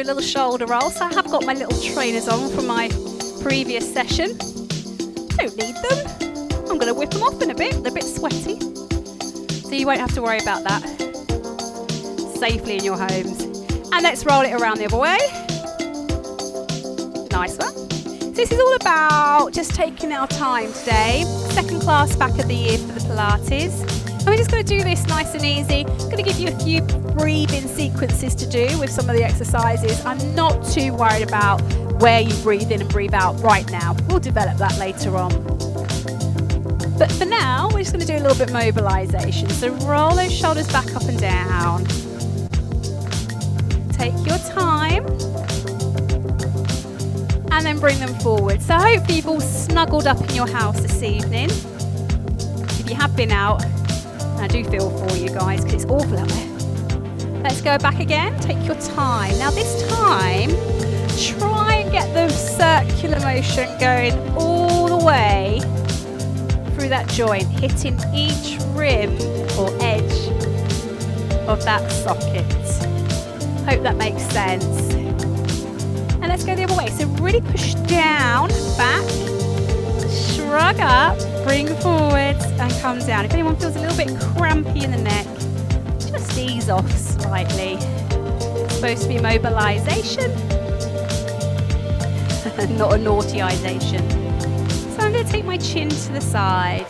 do a little shoulder roll. So I have got my little trainers on from my previous session. Don't need them. I'm going to whip them off in a bit. They're a bit sweaty. So you won't have to worry about that. Safely in your homes. And let's roll it around the other way. Nice one. So this is all about just taking our time today. Second class back of the year for the Pilates. And we're just going to do this nice and easy. I'm going to give you a few breathing sequences to do with some of the exercises. I'm not too worried about where you breathe in and breathe out right now. We'll develop that later on. But for now, we're just going to do a little bit of mobilization. So roll those shoulders back up and down. Take your time. And then bring them forward. So hopefully you've all snuggled up in your house this evening. If you have been out, I do feel for you guys because it's awful out there. Let's go back again. Take your time. Now this time, try and get the circular motion going all the way through that joint, hitting each rim or edge of that socket. Hope that makes sense. And let's go the other way. So really push down, back, shrug up, bring forwards and come down. If anyone feels a little bit crampy in the neck, just ease off slightly. It's supposed to be mobilization, not a naughtyization. So I'm going to take my chin to the side,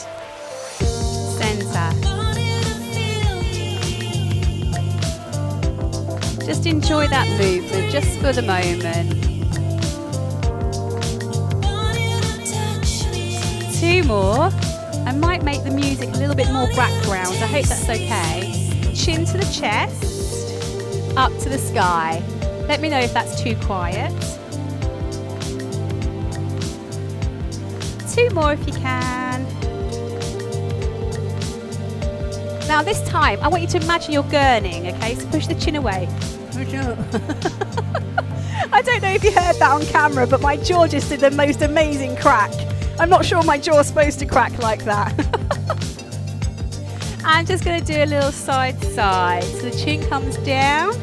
center. Just enjoy that movement just for the moment. 2 more. I might make the music a little bit more background. I hope that's okay. Chin to the chest, up to the sky. Let me know if that's too quiet. 2 more if you can. Now this time, I want you to imagine you're gurning, okay? So push the chin away. I don't know if you heard that on camera, but my jaw just did the most amazing crack. I'm not sure my jaw's supposed to crack like that. I'm just going to do a little side to side. So the chin comes down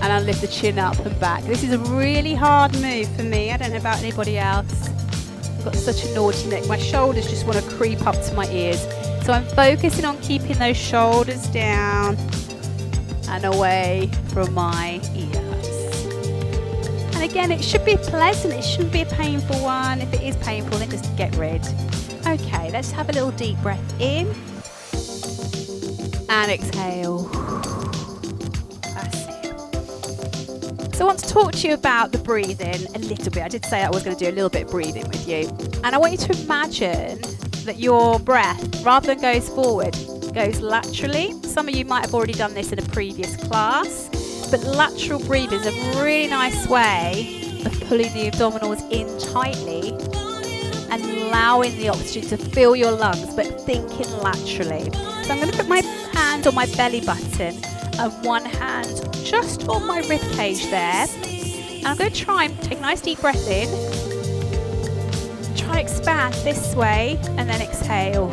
and I'll lift the chin up and back. This is a really hard move for me. I don't know about anybody else. I've got such a naughty neck. My shoulders just want to creep up to my ears. So I'm focusing on keeping those shoulders down and away from my ears. And again, it should be pleasant, it shouldn't be a painful one. If it is painful, then just get rid. Okay, let's have a little deep breath in. And exhale. That's it. So I want to talk to you about the breathing a little bit. I did say I was going to do a little bit of breathing with you. And I want you to imagine that your breath, rather than goes forward, goes laterally. Some of you might have already done this in a previous class, but lateral breathing is a really nice way of pulling the abdominals in tightly and allowing the oxygen to fill your lungs, but thinking laterally. So I'm going to put my hand on my belly button and one hand just on my rib cage there. And I'm going to try and take a nice deep breath in. Try and expand this way and then exhale.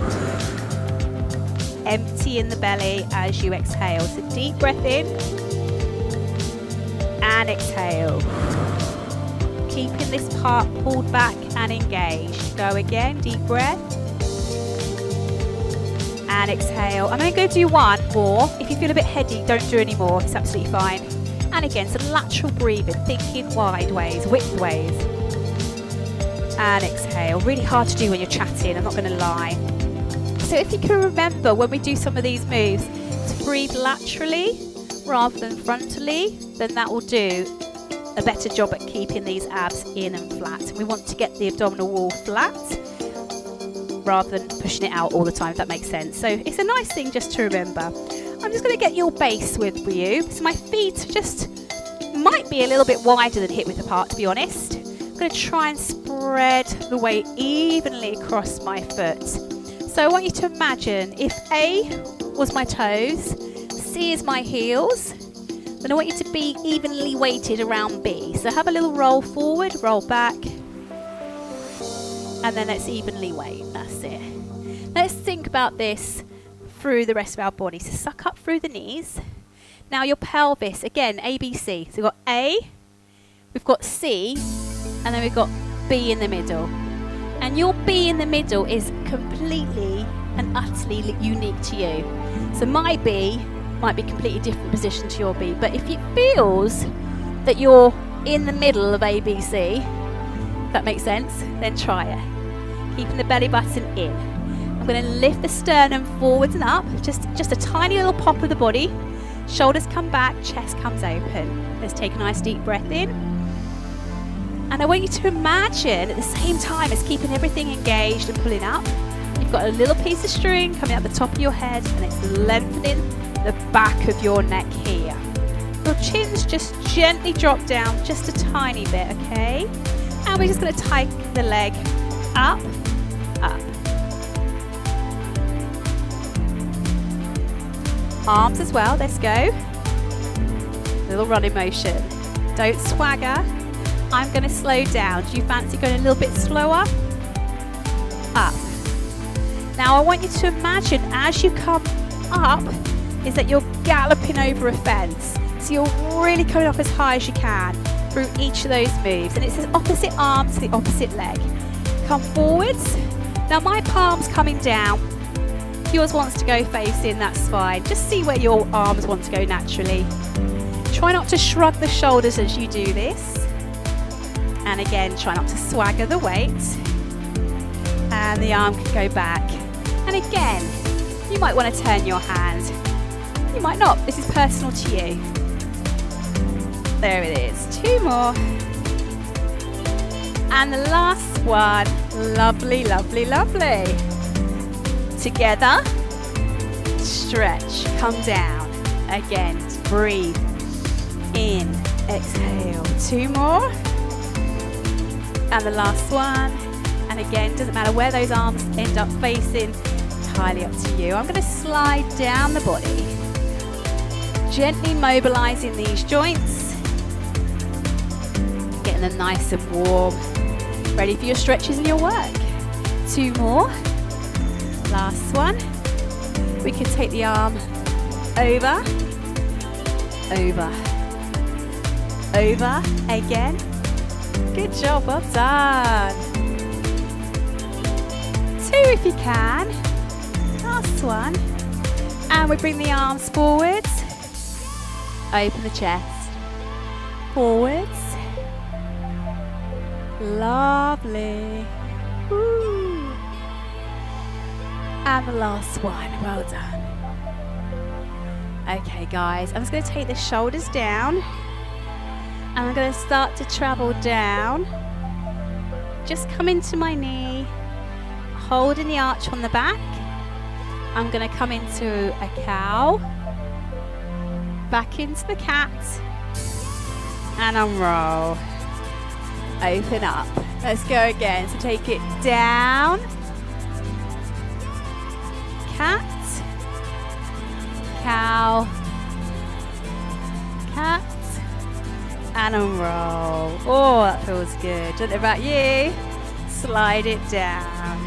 Empty in the belly as you exhale. So deep breath in and exhale. Keeping this part pulled back and engaged. Go again, deep breath and exhale. I'm only going to do 1 more. If you feel a bit heady, don't do any more. It's absolutely fine. And again, some lateral breathing, thinking wide ways, width ways. And exhale. Really hard to do when you're chatting, I'm not going to lie. So if you can remember when we do some of these moves to breathe laterally rather than frontally, then that will do a better job at keeping these abs in and flat. And we want to get the abdominal wall flat rather than pushing it out all the time, if that makes sense. So it's a nice thing just to remember. I'm just going to get your base width for you. So my feet just might be a little bit wider than hip width apart, to be honest. I'm going to try and spread the weight evenly across my foot. So I want you to imagine if A was my toes, C is my heels, then I want you to be evenly weighted around B. So have a little roll forward, roll back, and then let's evenly weight. That's it. Let's think about this through the rest of our body. So suck up through the knees. Now your pelvis, again, A, B, C. So we've got A, we've got C, and then we've got B in the middle. And your B in the middle is completely and utterly unique to you. So my B might be a completely different position to your B, but if it feels that you're in the middle of A, B, C, if that makes sense, then try it. Keeping the belly button in. I'm going to lift the sternum forwards and up, just a tiny little pop of the body. Shoulders come back, chest comes open. Let's take a nice deep breath in. And I want you to imagine at the same time as keeping everything engaged and pulling up, you've got a little piece of string coming out the top of your head and it's lengthening the back of your neck here. Your chins just gently drop down just a tiny bit, okay? And we're just going to tighten the leg up, up. Arms as well, let's go. Little running motion. Don't swagger. I'm going to slow down. Do you fancy going a little bit slower? Up. Now I want you to imagine as you come up is that you're galloping over a fence. So you're really coming up as high as you can through each of those moves. And it's the opposite arm to the opposite leg. Come forwards. Now my palm's coming down. If yours wants to go facing, that's fine. Just see where your arms want to go naturally. Try not to shrug the shoulders as you do this. And again, try not to swagger the weight. And the arm can go back. And again, you might want to turn your hand. You might not. This is personal to you. There it is. 2 more. And the last one. Lovely, lovely, lovely. Together. Stretch. Come down. Again. Breathe. In. Exhale. 2 more. And the last one. And again, doesn't matter where those arms end up facing. Entirely up to you. I'm going to slide down the body. Gently mobilizing these joints. Getting them nice and warm. Ready for your stretches and your work. 2 more. Last one. We can take the arm over, over, over again. Good job, well done. 2 if you can. Last one. And we bring the arms forwards. Open the chest. Forwards. Lovely. Woo. And the last one. Well done. Okay, guys. I'm just going to take the shoulders down. And I'm going to start to travel down. Just come into my knee. Holding the arch on the back. I'm going to come into a cow. Back into the cat. And unroll. Open up. Let's go again. So take it down. Cat. Cow. Cat. And unroll. Oh, that feels good. Don't know about you. Slide it down.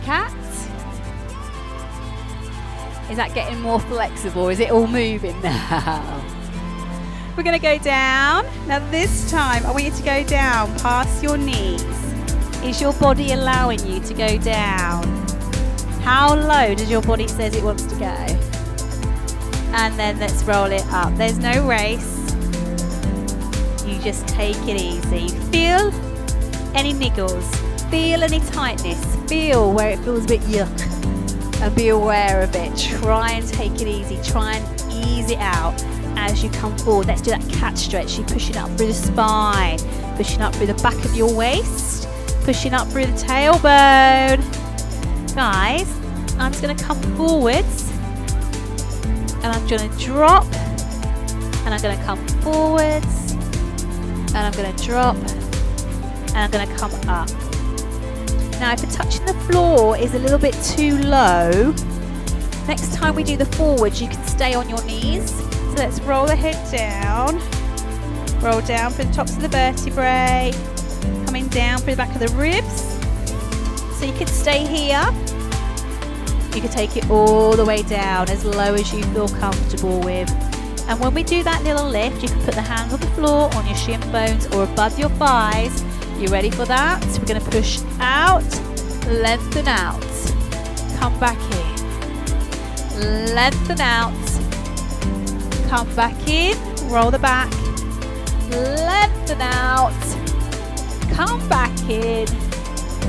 Cat. Is that getting more flexible? Is it all moving now? We're going to go down. Now this time, I want you to go down past your knees. Is your body allowing you to go down? How low does your body say it wants to go? And then let's roll it up. There's no race. You just take it easy. Feel any niggles. Feel any tightness. Feel where it feels a bit yuck. And be aware of it. Try and take it easy. Try and ease it out as you come forward. Let's do that cat stretch. You're pushing up through the spine, pushing up through the back of your waist, pushing up through the tailbone. Guys, I'm just going to come forwards and I'm going to drop and I'm going to come forwards and I'm going to drop and I'm going to come up. Now if the touching the floor is a little bit too low, next time we do the forwards you can stay on your knees. So let's roll the head down, roll down for the tops of the vertebrae, coming down through the back of the ribs. So you can stay here You can take it all the way down as low as you feel comfortable with. And when we do that little lift, you can put the hands on the floor, on your shin bones or above your thighs. You ready for that? We're going to push out, lengthen out, come back in, lengthen out, come back in, roll the back, lengthen out, come back in,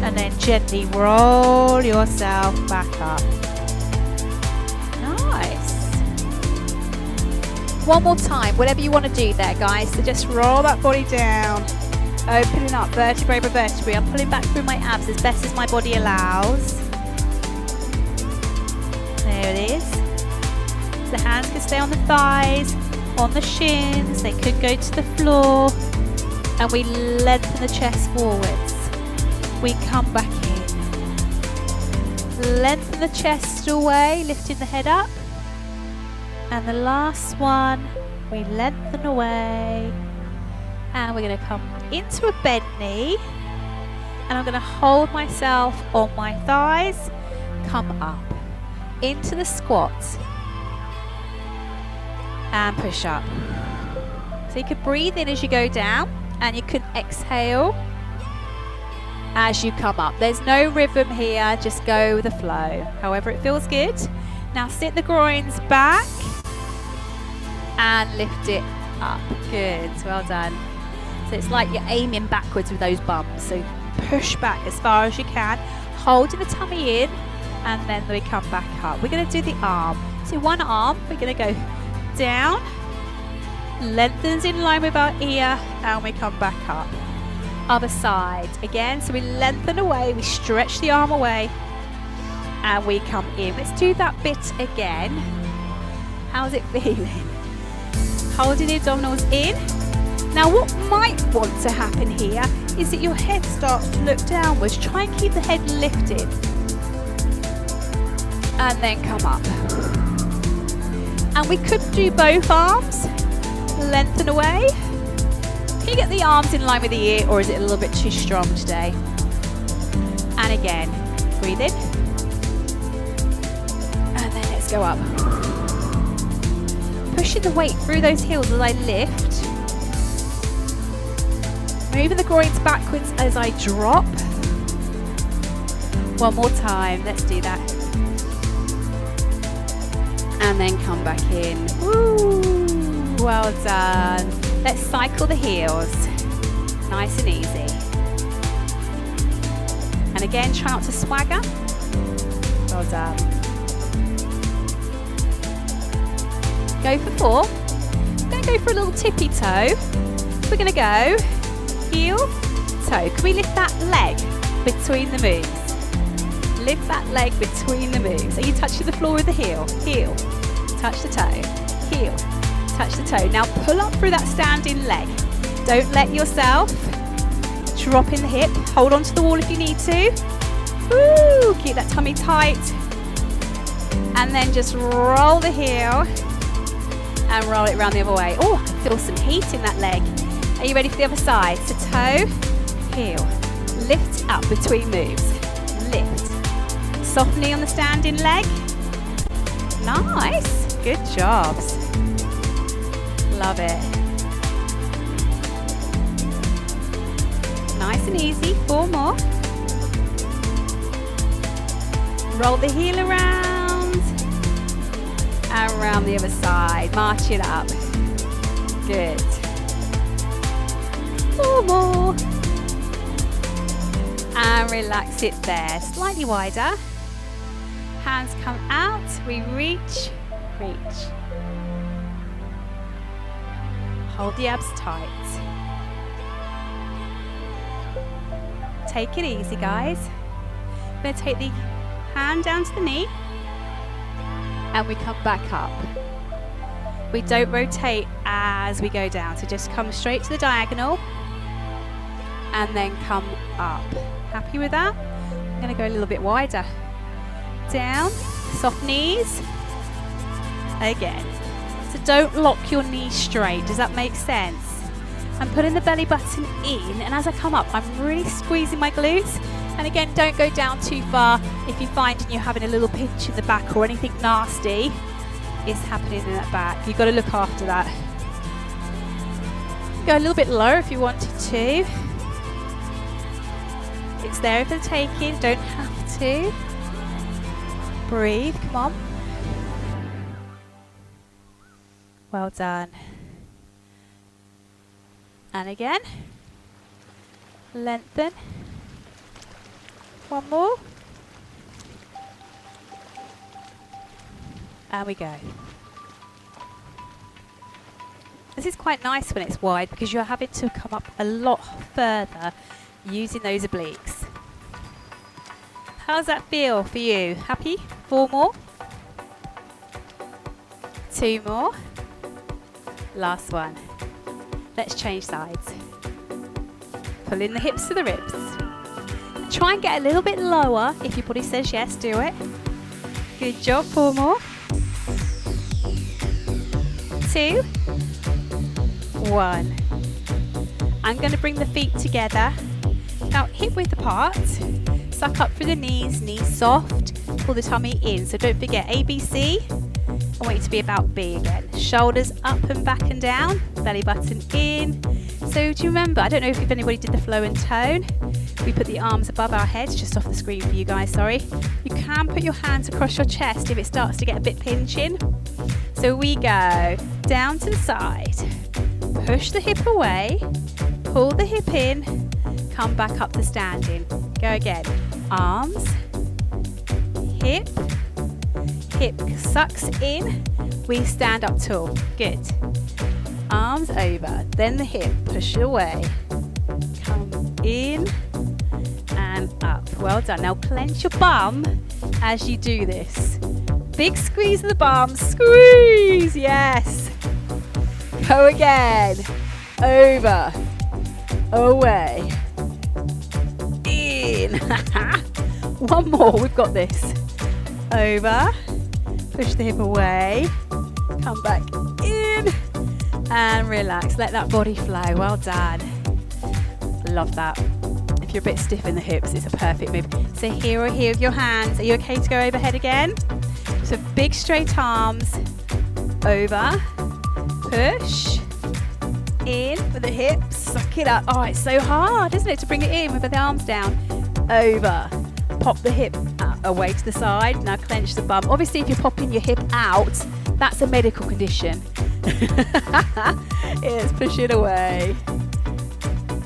and then gently roll yourself back up. Nice. One more time, whatever you want to do there, guys. So just roll that body down, opening up vertebrae by vertebrae. I'm pulling back through my abs as best as my body allows. There it is. So the hands can stay on the thighs, on the shins. They could go to the floor. And we lengthen the chest forwards. We come back in. Lengthen the chest away, lifting the head up. And the last one, we lengthen away. And we're going to come into a bend knee. And I'm going to hold myself on my thighs. Come up into the squat. And push up. So you can breathe in as you go down. And you can exhale as you come up. There's no rhythm here, just go with the flow, however it feels good. Now sit the groins back and lift it up. Good, well done. So it's like you're aiming backwards with those bums. So push back as far as you can, holding the tummy in, and then we come back up. We're going to do the arm. So one arm, we're going to go down, lengthens in line with our ear, and we come back up. Other side again, so we lengthen away, we stretch the arm away, and we come in. Let's do that bit again. How's it feeling? Holding the abdominals in. Now what might want to happen here is that your head starts to look downwards. Try and keep the head lifted, and then come up. And we could do both arms. Lengthen away. Can you get the arms in line with the ear, or is it a little bit too strong today? And again, breathe in. And then let's go up. Pushing the weight through those heels as I lift. Moving the groins backwards as I drop. One more time, let's do that. And then come back in. Woo! Well done. Let's cycle the heels. Nice and easy. And again, try not to swagger. Well done. Go for 4. We're going to go for a little tippy toe. We're going to go heel, toe. Can we lift that leg between the moves? Lift that leg between the moves. Are you touching the floor with the heel? Heel. Touch the toe. Heel. Touch the toe. Now pull up through that standing leg. Don't let yourself drop in the hip. Hold on to the wall if you need to. Woo! Keep that tummy tight. And then just roll the heel and roll it around the other way. Oh, I can feel some heat in that leg. Are you ready for the other side? So toe, heel. Lift up between moves. Lift. Softening on the standing leg. Nice. Good jobs. Love it. Nice and easy. 4 more. Roll the heel around and around the other side. March it up. Good. 4 more. And relax it there. Slightly wider. Hands come out. We reach, reach. Hold the abs tight. Take it easy, guys. We're going to take the hand down to the knee and we come back up. We don't rotate as we go down, so just come straight to the diagonal and then come up. Happy with that? I'm going to go a little bit wider. Down, soft knees. Again. So don't lock your knees straight. Does that make sense? I'm putting the belly button in, and as I come up, I'm really squeezing my glutes And again, don't go down too far if you find you're having a little pinch in the back or anything nasty is happening in that back. You've got to look after that. Go a little bit lower if you wanted to. It's there for the taking, don't have to. Breathe, come on. Well done. And again. Lengthen. One more. And we go. This is quite nice when it's wide because you're having to come up a lot further using those obliques. How does that feel for you? Happy? 4 more. 2 more. Last one. Let's change sides. Pull in the hips to the ribs. Try and get a little bit lower. If your body says yes, do it. Good job. 4 more. 2. 1. I'm going to bring the feet together. Now hip width apart. Suck up through the knees, knees soft. Pull the tummy in. So don't forget ABC. I want you to be about B again. Shoulders up and back and down. Belly button in. So do you remember, I don't know if anybody did the flow and tone. We put the arms above our heads, just off the screen for you guys, sorry. You can put your hands across your chest if it starts to get a bit pinching. So we go down to the side. Push the hip away. Pull the hip in. Come back up to standing. Go again. Arms. Hip. Hip sucks in. We stand up tall. Good. Arms over. Then the hip. Push it away. Come in and up. Well done. Now clench your bum as you do this. Big squeeze of the bum. Squeeze. Yes. Go again. Over. Away. In. One more. We've got this. Over. Push the hip away. Come back in. And relax. Let that body flow. Well done. Love that. If you're a bit stiff in the hips, it's a perfect move. So here or here with your hands. Are you okay to go overhead again? So big straight arms. Over. Push. In with the hips. Suck it up. Oh, it's so hard, isn't it, to bring it in with the arms down. Over. Pop the hip away to the side. Now clench the bum. Obviously, if you're popping your hip out, that's a medical condition. Yes, push it away.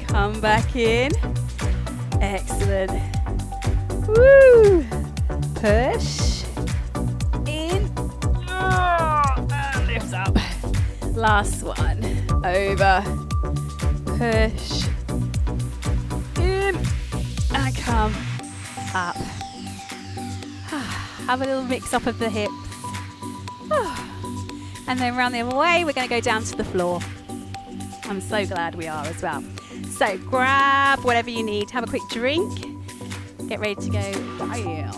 Come back in. Excellent. Woo! Push. In. And lift up. Last one. Over. Push. In. And come up. Have a little mix up of the hips. And then round the other way, we're going to go down to the floor. I'm so glad we are as well. So grab whatever you need. Have a quick drink. Get ready to go down.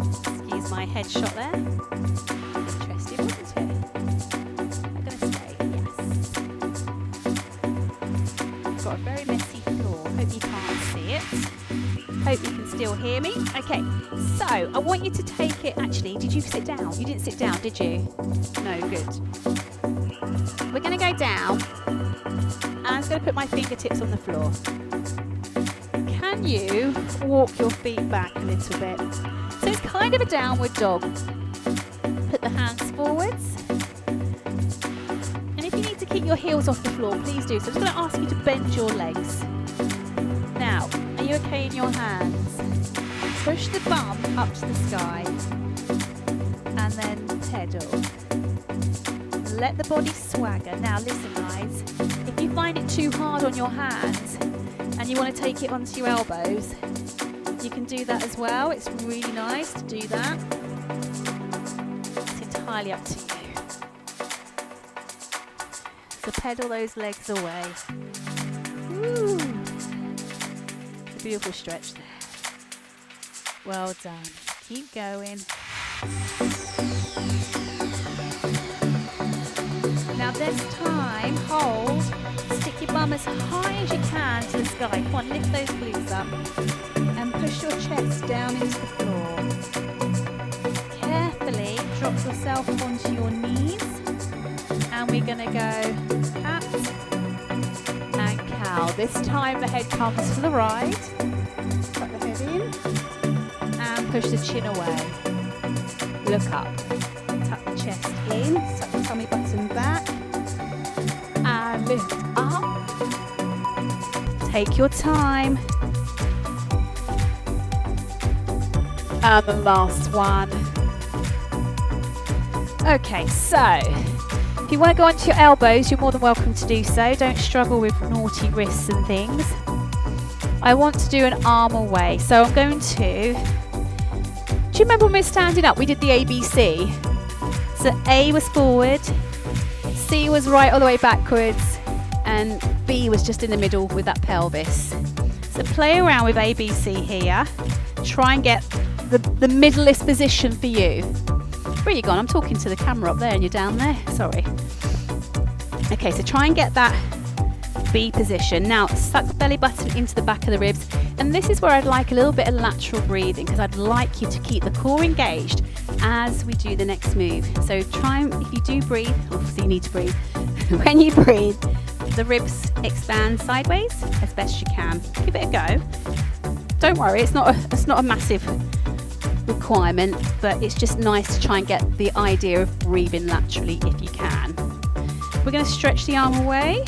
Excuse my headshot there. Interesting, wasn't it? I'm going to say yes. Got a very messy floor. Hope you can't see it. Hope you can still hear me. Okay, so I want you to take it. Actually, did you sit down? You didn't sit down, did you? No, good. We're going to go down, and I'm going to put my fingertips on the floor. Can you walk your feet back a little bit? So it's kind of a downward dog. Put the hands forwards. And if you need to keep your heels off the floor, please do. So I'm just going to ask you to bend your legs. Now, are you okay in your hands? Push the bum up to the sky. And then pedal. Let the body swagger. Now listen guys, if you find it too hard on your hands and you want to take it onto your elbows, you can do that as well. It's really nice to do that. It's entirely up to you. So pedal those legs away. Woo. It's a beautiful stretch there. Well done. Keep going. Now this time, hold, stick your bum bum as high as you can to the sky. Come on, lift those glutes up and push your chest down into the floor. Carefully drop yourself onto your knees, and we're going to go cat and cow. This time the head comes to the right. Tuck the head in and push the chin away. Look up. Tuck the chest in, tuck the tummy button back, and lift up. Take your time. And the last one. Okay, so if you want to go onto your elbows, you're more than welcome to do so. Don't struggle with naughty wrists and things. I want to do an arm away, so I'm going to... Do you remember when we were standing up, we did the ABC? So A was forward, C was right all the way backwards, and B was just in the middle with that pelvis. So play around with ABC here. Try and get the middleest position for you. Where are you gone? I'm talking to the camera up there and you're down there. Sorry. Okay, so try and get that B position. Now suck the belly button into the back of the ribs, and this is where I'd like a little bit of lateral breathing, because I'd like you to keep the core engaged as we do the next move. So try and, if you do breathe, obviously you need to breathe, when you breathe, the ribs expand sideways as best you can. Give it a go. Don't worry, it's not a massive requirement, but it's just nice to try and get the idea of breathing laterally if you can. We're going to stretch the arm away,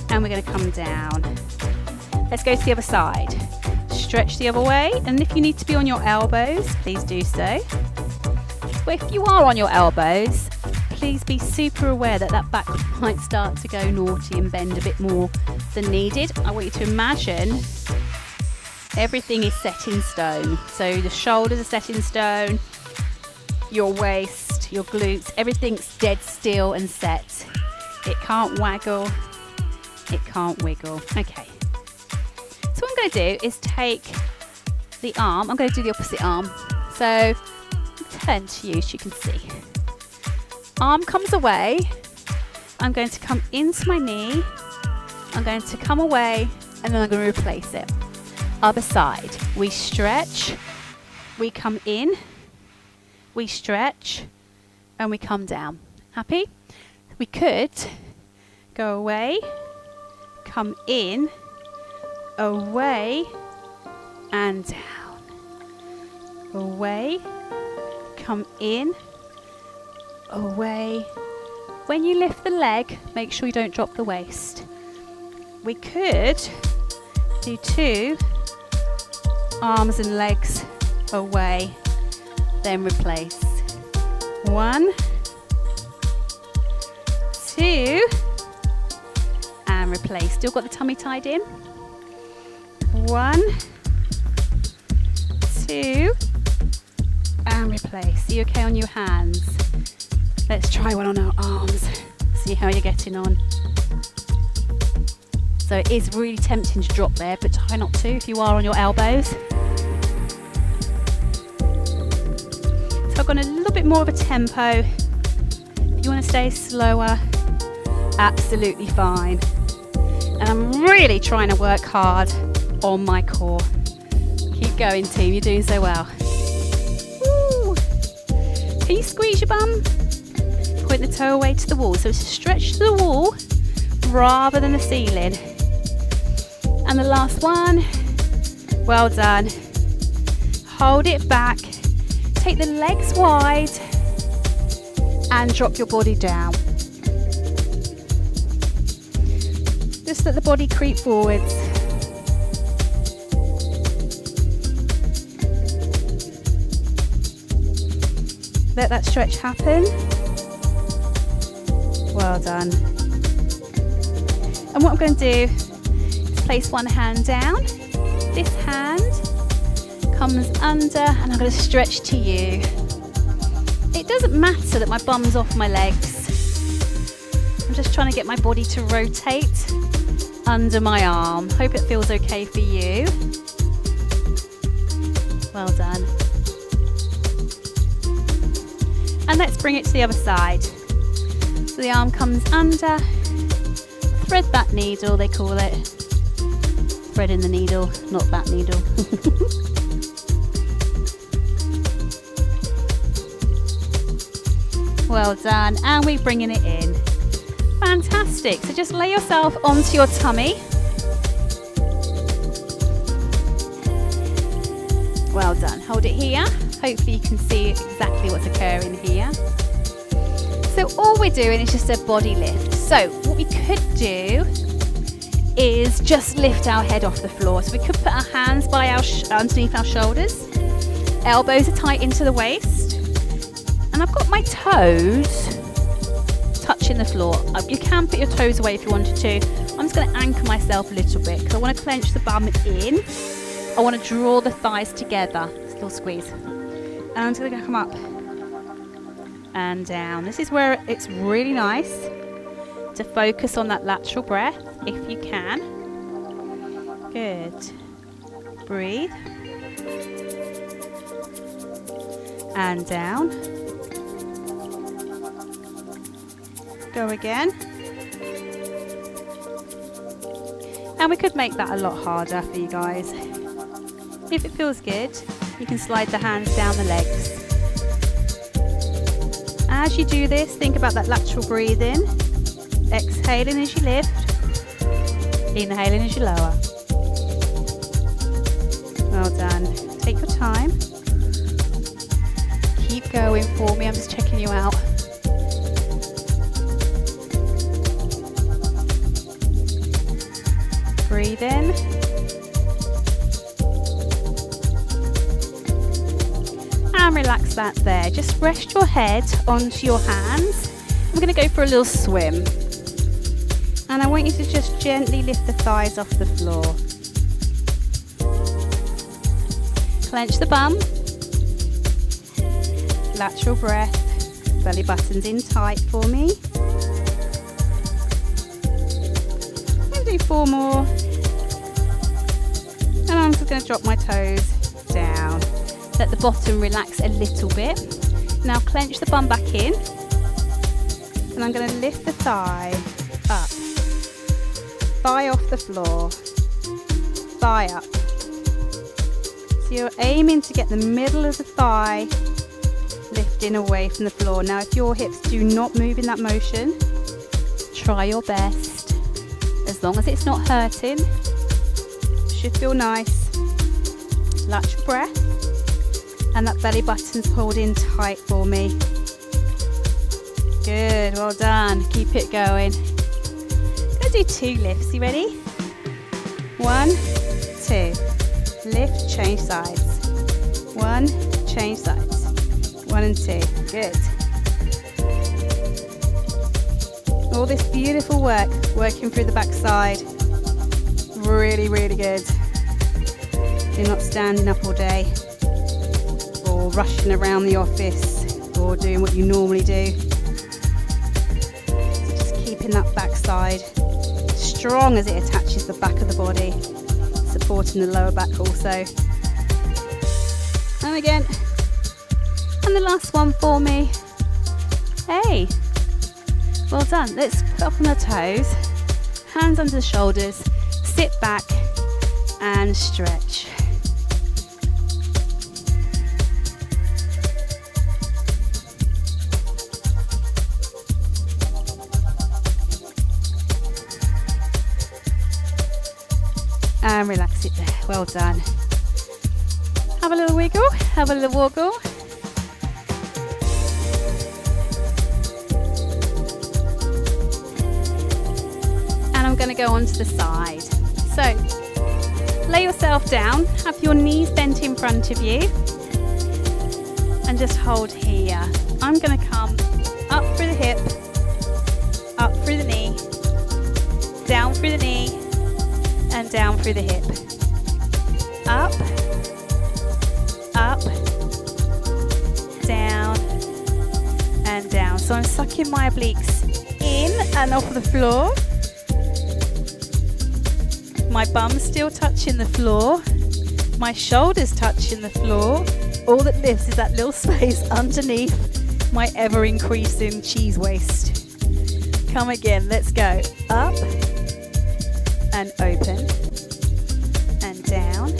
and we're going to come down. Let's go to the other side. Stretch the other way, and if you need to be on your elbows, please do so. But if you are on your elbows, please be super aware that that back might start to go naughty and bend a bit more than needed. I want you to imagine everything is set in stone. So the shoulders are set in stone, your waist, your glutes, everything's dead still and set. It can't waggle, it can't wiggle. Okay. So what I'm going to do is take the arm, I'm going to do the opposite arm. So turn to you so you can see. Arm comes away, I'm going to come into my knee, I'm going to come away, and then I'm going to replace it. Other side, we stretch, we come in, we stretch, and we come down. Happy? We could go away, come in, away, and down. Away, come in, away. When you lift the leg, make sure you don't drop the waist. We could do 2 arms and legs away, then replace. 1, 2, and replace. Still got the tummy tied in. 1, 2, and replace. Are you okay on your hands? Let's try one on our arms. See how you're getting on. So it is really tempting to drop there, but try not to if you are on your elbows. So I've gone a little bit more of a tempo. If you want to stay slower, absolutely fine. And I'm really trying to work hard on my core. Keep going, team, you're doing so well. Woo. Can you squeeze your bum? Point the toe away to the wall. So it's a stretch to the wall rather than the ceiling. And the last one. Well done. Hold it back. Take the legs wide and drop your body down. Just let the body creep forwards. Let that stretch happen. Well done. And what I'm going to do is place one hand down. This hand comes under and I'm going to stretch to you. It doesn't matter that my bum's off my legs. I'm just trying to get my body to rotate under my arm. Hope it feels okay for you. Well done. And let's bring it to the other side. So the arm comes under, Thread that needle, they call it. Threading the needle, not that needle. Well done, and we're bringing it in. Fantastic, so just lay yourself onto your tummy. Well done, hold it here. Hopefully you can see exactly what's occurring here. So all we're doing is just a body lift. So what we could do is just lift our head off the floor. So we could put our hands by underneath our shoulders. Elbows are tight into the waist. And I've got my toes touching the floor. You can put your toes away if you wanted to. I'm just going to anchor myself a little bit because I want to clench the bum in. I want to draw the thighs together. Just a little squeeze. And I'm just going to come up and down. This is where it's really nice to focus on that lateral breath if you can. Good. Breathe. And down. Go again. And we could make that a lot harder for you guys. If it feels good, you can slide the hands down the legs. As you do this, think about that lateral breathing. Exhaling as you lift. Inhaling as you lower. Well done. Take your time. Keep going for me. I'm just checking you out. Breathe in. And relax that there. Just rest your head onto your hands. We're going to go for a little swim. And I want you to just gently lift the thighs off the floor. Clench the bum. Lateral breath. Belly buttons in tight for me. I'm going to do 4 more. And I'm just going to drop my toes down. Let the bottom relax a little bit. Now clench the bum back in. And I'm going to lift the thigh up. Thigh off the floor. Thigh up. So you're aiming to get the middle of the thigh lifting away from the floor. Now if your hips do not move in that motion, try your best. As long as it's not hurting, should feel nice. Lateral breath. And that belly button's pulled in tight for me. Good, well done. Keep it going. I'm going to do 2 lifts. You ready? 1, 2. Lift, change sides. 1, change sides. 1 and 2. Good. All this beautiful work, working through the back side. Really, really good. You're not standing up all day or rushing around the office or doing what you normally do. So just keeping that back side strong as it attaches the back of the body, supporting the lower back also. And again. And the last one for me. Hey, well done. Let's put up on the toes, hands under the shoulders, sit back and stretch. And relax it there. Well done. Have a little wiggle, have a little woggle. And I'm going to go onto the side. So, lay yourself down, have your knees bent in front of you, and just hold here. I'm going to come up through the hip, up through the knee, down through the knee, and down through the hip. Up, up, down, and down. So I'm sucking my obliques in and off the floor. My bum's still touching the floor. My shoulders touching the floor. All that lifts is that little space underneath my ever increasing cheese waist. Come again, let's go. Up, and open, and down,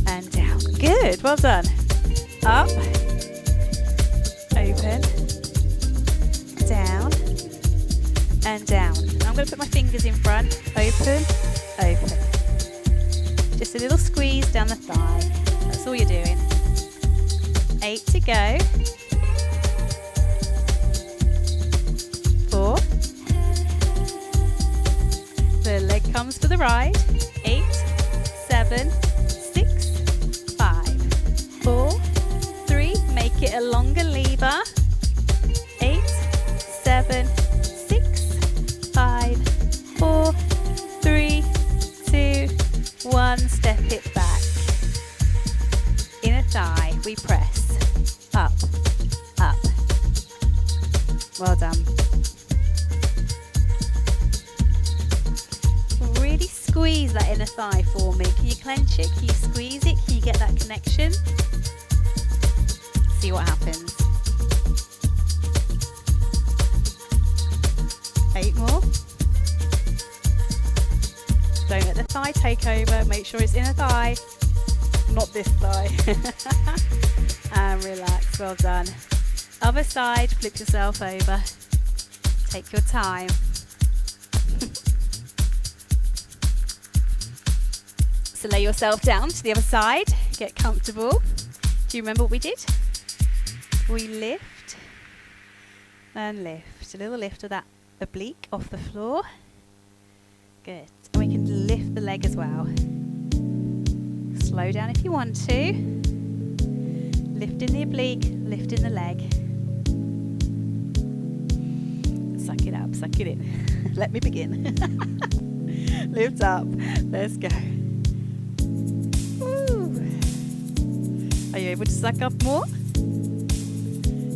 and down. Good, well done. Up, open, down, and down. I'm going to put my fingers in front, open, open. Just a little squeeze down the thigh. That's all you're doing. 8 to go. 4. The leg comes for the ride. 8, 7, 6, 5, 4, 3. Make it a longer lever. 8, 7, 6, 5, 4, 3, 2, 1. Step it back. Inner thigh. We press. Up, up. Well done. Really squeeze that inner thigh for me. Can you clench it? Can you squeeze it? Can you get that connection? See what happens. 8 more. Don't let the thigh take over. Make sure it's inner thigh, not this thigh. And relax. Well done. Other side, flip yourself over. Take your time. So lay yourself down to the other side. Get comfortable. Do you remember what we did? We lift and lift. A little lift of that oblique off the floor. Good. And we can lift the leg as well. Slow down if you want to. Lifting the oblique, lifting the leg. Suck it up, suck it in. Let me begin. Lift up. Let's go. Woo. Are you able to suck up more?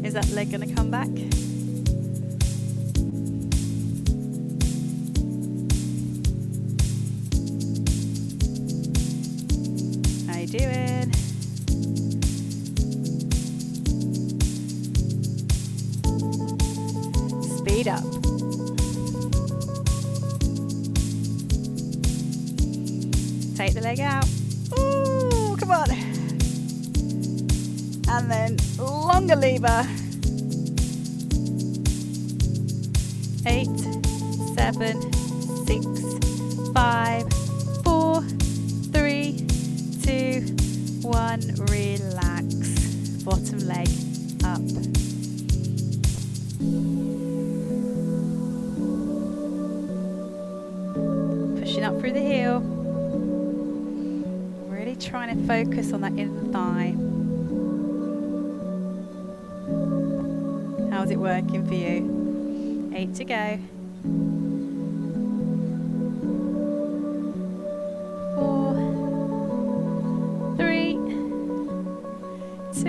Is that leg going to come back? How you doing? Speed up. Take the leg out. Ooh, come on. And then longer lever. 8, 7, 6, 5, 4, 3, 2, 1. Relax. Bottom leg up. Pushing up through the heel. Really trying to focus on that inner thigh. How's it working for you? 8 to go. 4, 3, 2,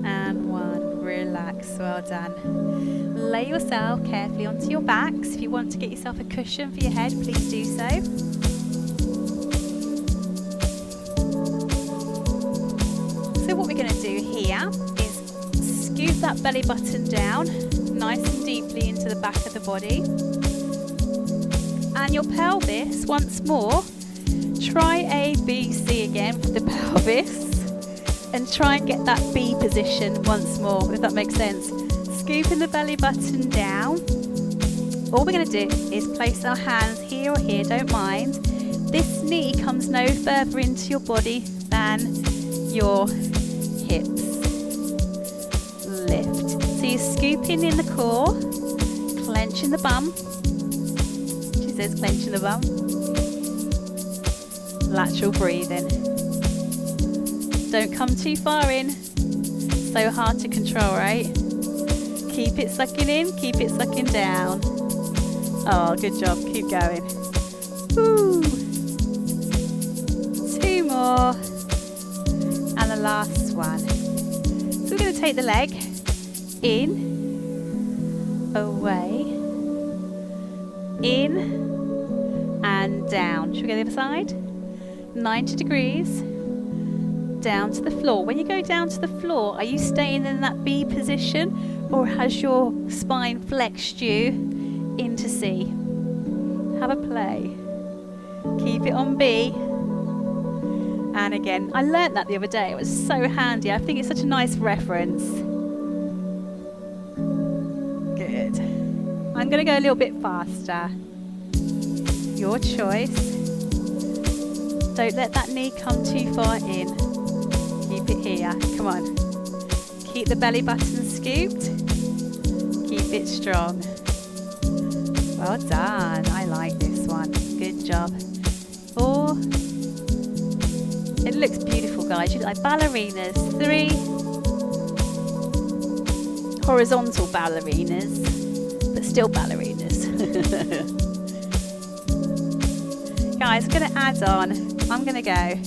and 1. Relax. Well done. Lay yourself carefully onto your backs. If you want to get yourself a cushion for your head, please do so. So what we're going to do here is scoop that belly button down nice and deeply into the back of the body. And your pelvis, once more, try A, B, C again for the pelvis. And try and get that B position once more, if that makes sense. Scooping the belly button down. All we're going to do is place our hands here or here, don't mind. This knee comes no further into your body than your hips. Lift. So you're scooping in the core, clenching the bum. She says clenching the bum. Lateral breathing. Don't come too far in. So hard to control, right? Keep it sucking in, keep it sucking down. Oh, good job. Keep going. Woo. 2 more. And the last one. So we're going to take the leg in, away, in, and down. Should we go the other side? 90 degrees. Down to the floor. When you go down to the floor, are you staying in that B position, or has your spine flexed you into C? Have a play. Keep it on B. And again, I learnt that the other day. It was so handy. I think it's such a nice reference. Good. I'm going to go a little bit faster. Your choice. Don't let that knee come too far in. Keep it here. Come on. Keep the belly button scooped. Keep it strong. Well done. I like this one. Good job. 4. It looks beautiful, guys. You look like ballerinas. 3. Horizontal ballerinas, but still ballerinas. Guys, I'm going to add on. I'm going to go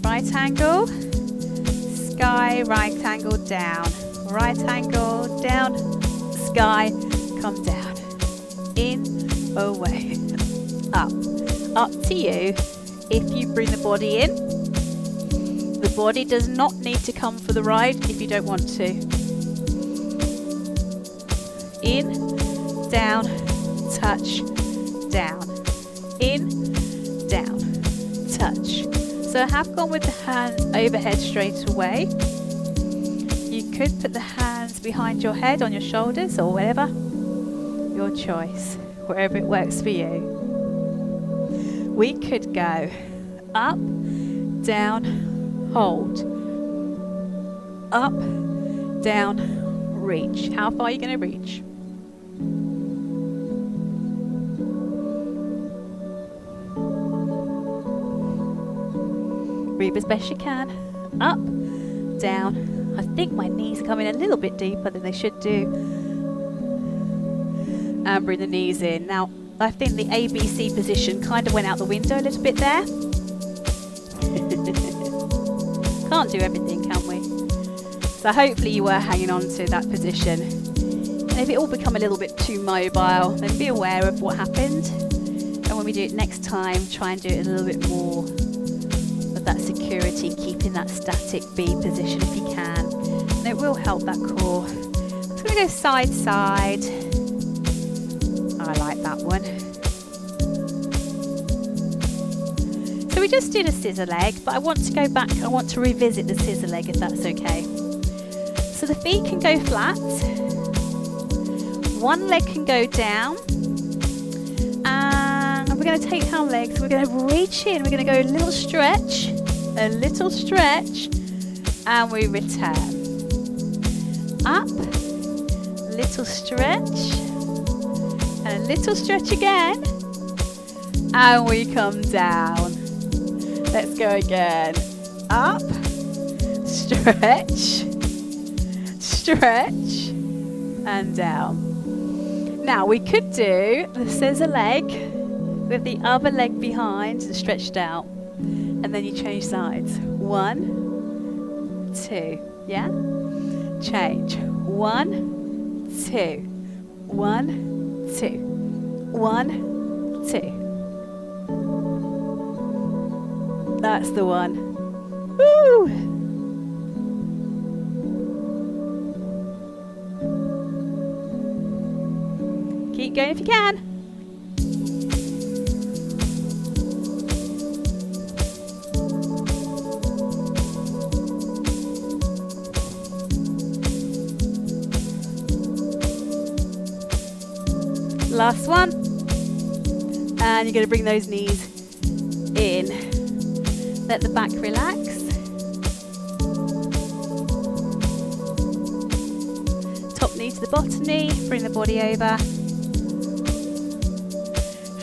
right angle, sky, right angle, down. Right angle, down, sky, come down. In, away, up. Up to you. If you bring the body in, the body does not need to come for the ride if you don't want to. In, down, touch, down. In, down, touch. So I have gone with the hands overhead straight away. You could put the hands behind your head, on your shoulders, or whatever. Your choice, wherever it works for you. We could go up, down, hold. Up, down, reach. How far are you going to reach? Breathe as best you can. Up, down. I think my knees are coming a little bit deeper than they should do. And bring the knees in. Now, I think the ABC position kind of went out the window a little bit there. Can't do everything, can we? So hopefully you were hanging on to that position. And if it all become a little bit too mobile, then be aware of what happened. And when we do it next time, try and do it a little bit more of that security, keeping that static B position if you can. And it will help that core. I'm just going to go side, side. I like that one. So we just did a scissor leg, but I want to go back, I want to revisit the scissor leg if that's okay. So the feet can go flat, one leg can go down, and we're going to take our legs, we're going to reach in, we're going to go a little stretch, and we return. Up, little stretch, and a little stretch again, and we come down. Let's go again. Up, stretch, stretch, and down. Now we could do the scissor leg with the other leg behind and stretched out, and then you change sides. 1, 2, yeah? Change. 1, 2, 1, 2, 1, 2. That's the one. Woo! Keep going if you can. Last one. And you're going to bring those knees in. Let the back relax. Top knee to the bottom knee. Bring the body over.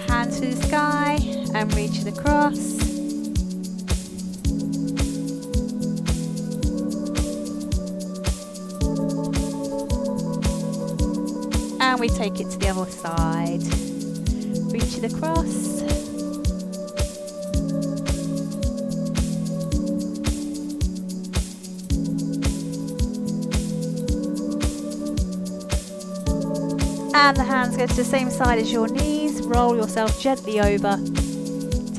Hands to the sky and reach it across. And we take it to the other side. Reach it across. And the hands go to the same side as your knees. Roll yourself gently over.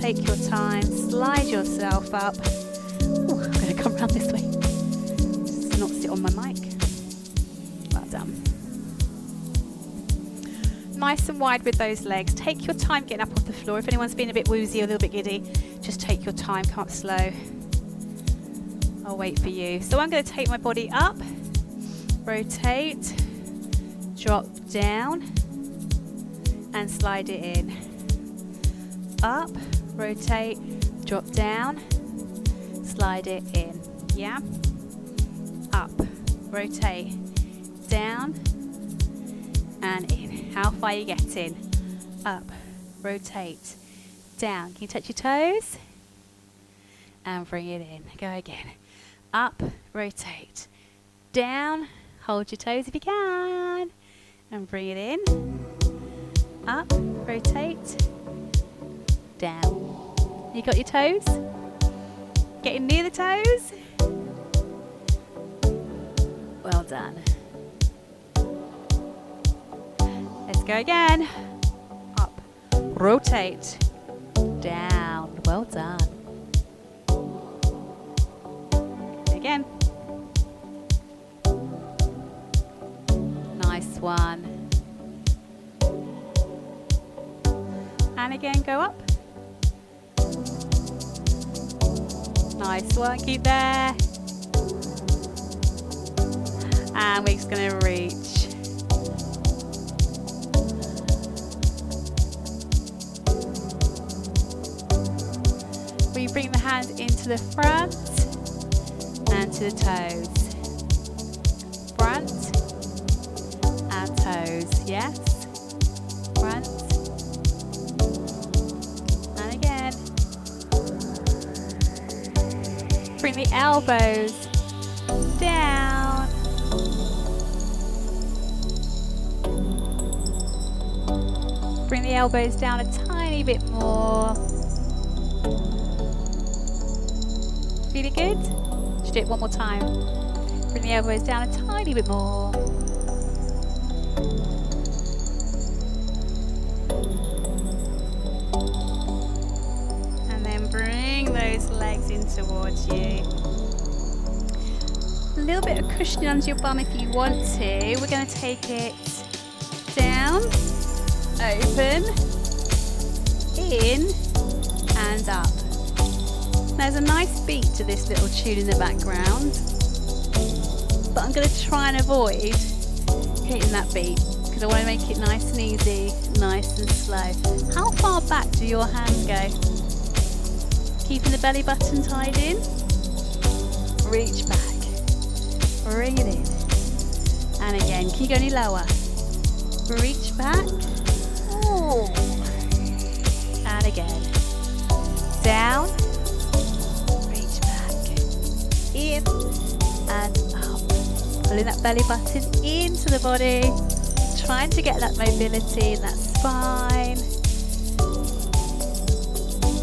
Take your time. Slide yourself up. Ooh, I'm going to come around this way. Just not sit on my mic. Well done. nice and wide with those legs. Take your time getting up off the floor. If anyone's been a bit woozy or a little bit giddy, just take your time, come up slow. I'll wait for you. So I'm going to take my body up, rotate, drop down, and slide it in. Up, rotate, drop down, slide it in. Yeah? Up, rotate, down, and in. How far are you getting? Up, rotate, down. Can you touch your toes? And bring it in. Go again. Up, rotate, down. Hold your toes if you can. And bring it in. Up, rotate, down. You got your toes? Getting near the toes? Well done. Let's go again. Up, rotate, down. Well done. Again. Nice one. And again, go up. Nice one, keep there. And we're just going to reach. We bring the hands into the front and to the toes. Front and toes, yes. Front. And again. Bring the elbows down. Bring the elbows down a tiny bit more. Feeling good? Should do it one more time. Bring the elbows down a tiny bit more. And then bring those legs in towards you. A little bit of cushioning under your bum if you want to. We're going to take it down, open, in, and up. There's a nice beat to this little tune in the background, but I'm going to try and avoid hitting that beat because I want to make it nice and easy, nice and slow. How far back do your hands go? Keeping the belly button tied in. Reach back. Bring it in. And again, can you go any lower? Reach back. Ooh. And again. Down. In and up. Pulling that belly button into the body, trying to get that mobility in that spine.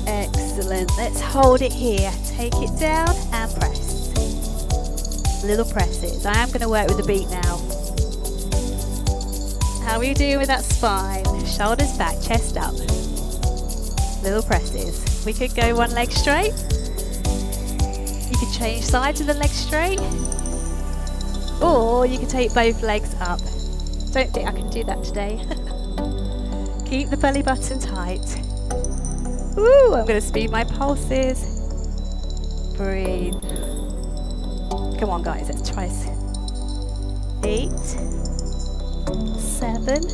Excellent. Let's hold it here. Take it down and press. Little presses. I am going to work with the beat now. How are you doing with that spine? Shoulders back, chest up. Little presses. We could go one leg straight. You can change sides of the leg straight, or you can take both legs up. Don't think I can do that today. Keep the belly button tight. Ooh, I'm going to speed my pulses. Breathe. Come on guys, let's try 8, 7, 6,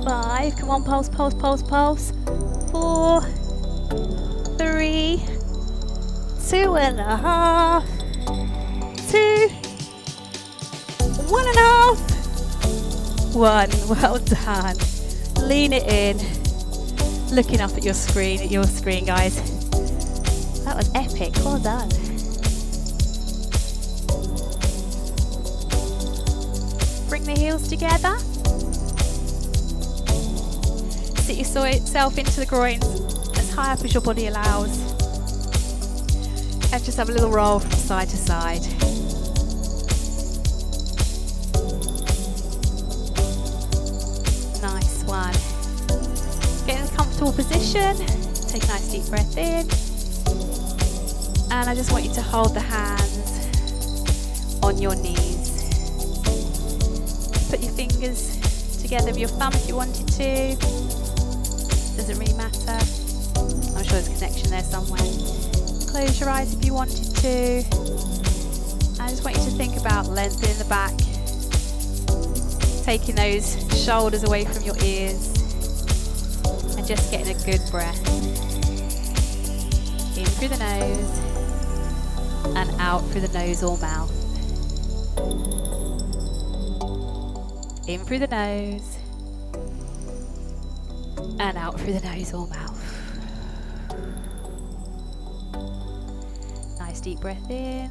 5. Come on, pulse, pulse, pulse, pulse. 4, 3, 2.5, 2, 1.5, 1. Well done. Lean it in. Looking up at your screen, guys. That was epic. Well done. Bring the heels together. Sit yourself into the groins as high up as your body allows. And just have a little roll from side to side. Nice one. Get in a comfortable position. Take a nice deep breath in. And I just want you to hold the hands on your knees. put your fingers together with your thumb if you wanted to. Doesn't really matter. I'm sure there's a connection there somewhere. Close your eyes if you wanted to. I just want you to think about lengthening the back, taking those shoulders away from your ears, and just getting a good breath. In through the nose and out through the nose or mouth. In through the nose and out through the nose or mouth. Nice deep breath in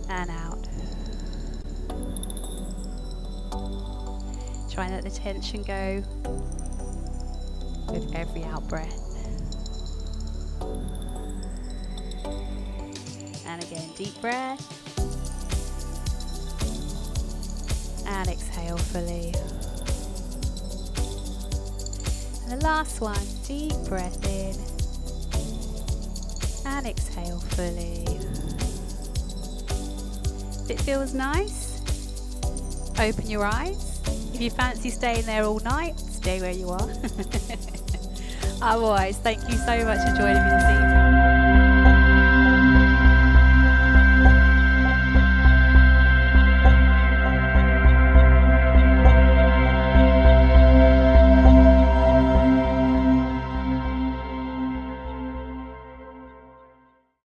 and out. Try and let the tension go with every out breath. And again, deep breath. And exhale fully. And the last one, deep breath in. And exhale fully. If it feels nice, open your eyes. If you fancy staying there all night, stay where you are. Otherwise, thank you so much for joining me this evening.